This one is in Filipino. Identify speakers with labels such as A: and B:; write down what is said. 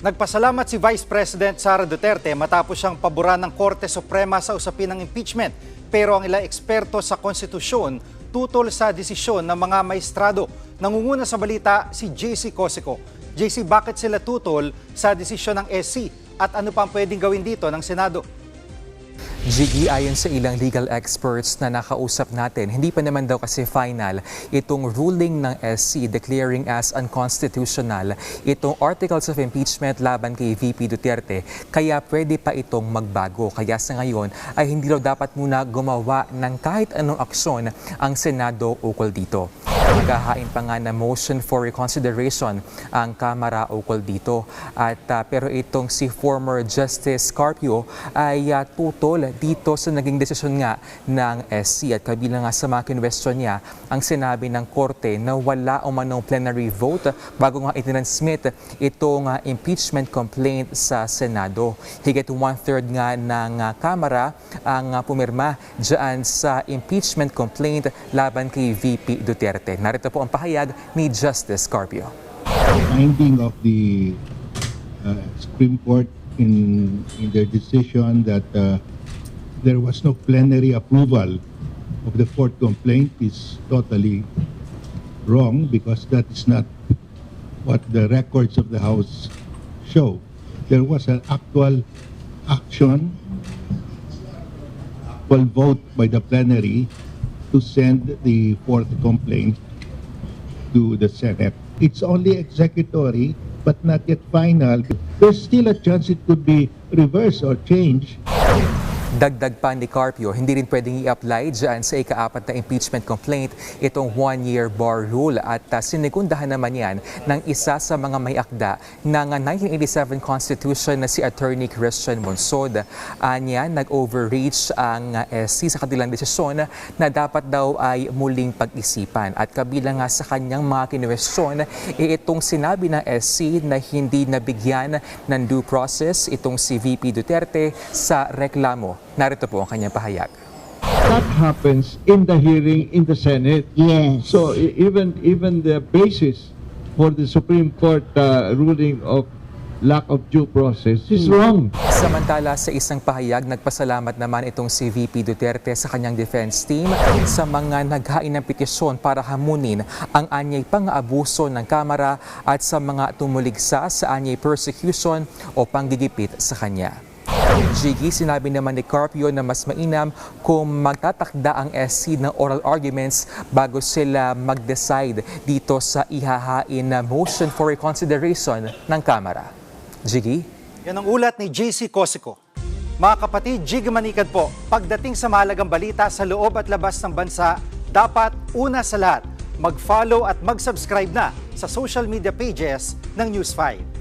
A: Nagpasalamat si Vice President Sara Duterte matapos siyang paboran ng Korte Suprema sa usapin ng impeachment. Pero ang ilang eksperto sa konstitusyon tutol sa desisyon ng mga maestrado. Nangunguna sa balita si JC Cosico. JC, bakit sila tutol sa desisyon ng SC at ano pang pwedeng gawin dito ng Senado?
B: Jiggy, ayon sa ilang legal experts na nakausap natin, hindi pa naman daw kasi final itong ruling ng SC declaring as unconstitutional itong articles of impeachment laban kay VP Duterte. Kaya pwede pa itong magbago. Kaya sa ngayon ay hindi daw dapat muna gumawa ng kahit anong aksyon ang Senado ukol dito. Maghahain pa nga na motion for reconsideration ang Kamara ukol dito. Pero itong si former Justice Carpio ay tutol dito sa naging desisyon nga ng SC at kabilang nga sa mga kinwestiyon niya ang sinabi ng Korte na wala umanong plenary vote bago nga itinransmit itong impeachment complaint sa Senado. Higit 1/3 nga ng Kamara ang pumirma dyan sa impeachment complaint laban kay VP Duterte. Narito po ang pahayag ni Justice Carpio.
C: Finding of the Supreme Court in their decision that there was no plenary approval of the fourth complaint is totally wrong because that is not what the records of the House show. There was an actual action, actual vote by the plenary to send the fourth complaint to the Senate. It's only executory but not yet final. There's still a chance it could be reversed or changed.
B: Dagdag pa ni Carpio, hindi rin pwedeng i-apply dyan sa ika-4 na impeachment complaint itong 1-year bar rule at sinigundahan naman yan ng isa sa mga may akda ng 1987 Constitution na si Attorney Christian Monsod. Anya, nag-overreach ang SC sa kanilang desisyon na dapat daw ay muling pag-isipan at kabilang nga sa kanyang mga kinwestiyon itong sinabi ng SC na hindi nabigyan ng due process itong si VP Duterte sa reklamo. Narito po ang kanyang pahayag.
D: That happens in the hearing in the Senate.
E: Yes.
D: So even the basis for the Supreme Court ruling of lack of due process is wrong.
B: Samantala sa isang pahayag, nagpasalamat naman itong si VP Duterte sa kanyang defense team sa mga naghain ng petisyon para hamunin ang anyay pang-abuso ng Kamara at sa mga tumuligsa sa anyay persecution o panggigipit sa kanya. Jiggy, sinabi naman ni Carpio na mas mainam kung magtatakda ang SC ng oral arguments bago sila mag-decide dito sa ihahain na motion for reconsideration ng Kamara. Jiggy?
A: Yan ang ulat ni JC Cosico. Mga kapatid, Jiggy Manikad po, pagdating sa mahalagang balita sa loob at labas ng bansa, dapat una sa lahat, mag-follow at mag-subscribe na sa social media pages ng News 5.